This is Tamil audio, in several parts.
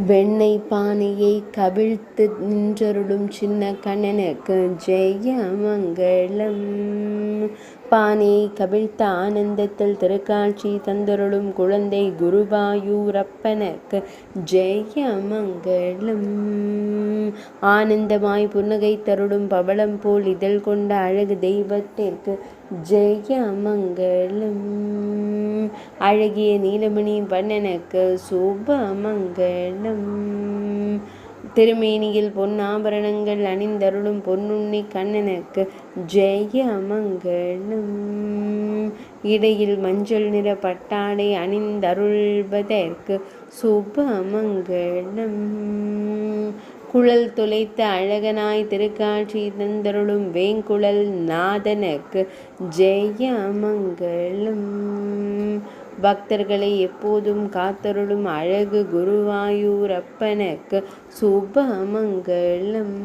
வெண்ணெய் பானையை கவிழ்த்து நின்றருளும் சின்ன கண்ணனுக்கு ஜெய மங்களம். பானையை கவிழ்த்த ஆனந்தத்தில் திருக்காட்சி தந்தருளும் குழந்தை குருவாயூரப்பனுக்கு ஜெய மங்களம். ஆனந்தமாய் புன்னகை தருளும் பவளம் போல் இதழ் கொண்ட அழகு தெய்வத்திற்கு ஜெய மங்களம். அழகிய நீலமணி வண்ணனுக்கு சுப மங்களம். திருமேனியில் பொன்னாபரணங்கள் அணிந்தருளும் பொன்னுண்ணி கண்ணனுக்கு ஜெய மங்களம். இடையில் மஞ்சள் நிற பட்டாடை அணிந்தருள்வதற்கு சுப மங்களம். குழல் துளைத்த அழகனாய் திருக்காட்சி தந்தருளும் வேங்குழல் நாதனுக்கு ஜெய மங்களம். பக்தர்களை எப்போதும் காத்தருளும் அழகு குருவாயூரப்பனுக்கு சுப மங்களம்.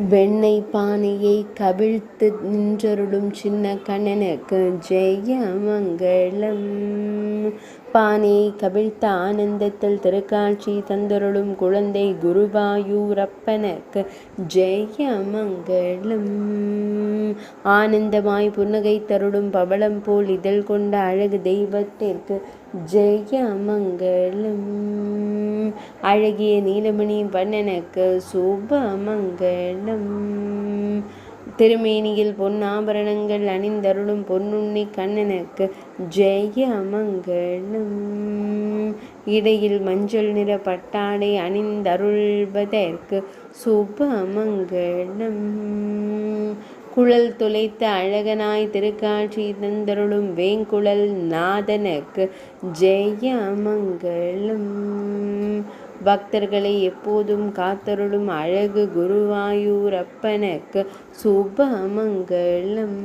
வெண்ணெய் பானையை கவிழ்த்து நின்றருளும் சின்ன கண்ணனுக்கு ஜெய மங்களம். பானையை கவிழ்த்த ஆனந்தத்தில் திருக்காட்சி தந்தருளும் குழந்தை குருவாயூரப்பனுக்கு ஜெய மங்களம். ஆனந்தமாய் புன்னகை தருளும் பவளம் போல் இதழ் கொண்ட அழகு தெய்வத்திற்கு ஜெய மங்களம். அழகிய நீலமணி வண்ணனுக்கு சுப மங்களம். திருமேனியில் பொன்னாபரணங்கள் அணிந்தருளும் பொன்னுண்ணி கண்ணனுக்கு ஜெய மங்களம். இடையில் மஞ்சள் நிற பட்டாடை அணிந்தருள்வதற்கு சுப மங்களம். குழல் துளைத்த அழகனாய் திருக்காட்சி தந்தருளும் வேங்குழல் நாதனுக்கு ஜெய மங்களம். பக்தர்களை எப்போதும் காத்தருளும் அழகு குருவாயூரப்பனுக்கு சுப மங்களம்.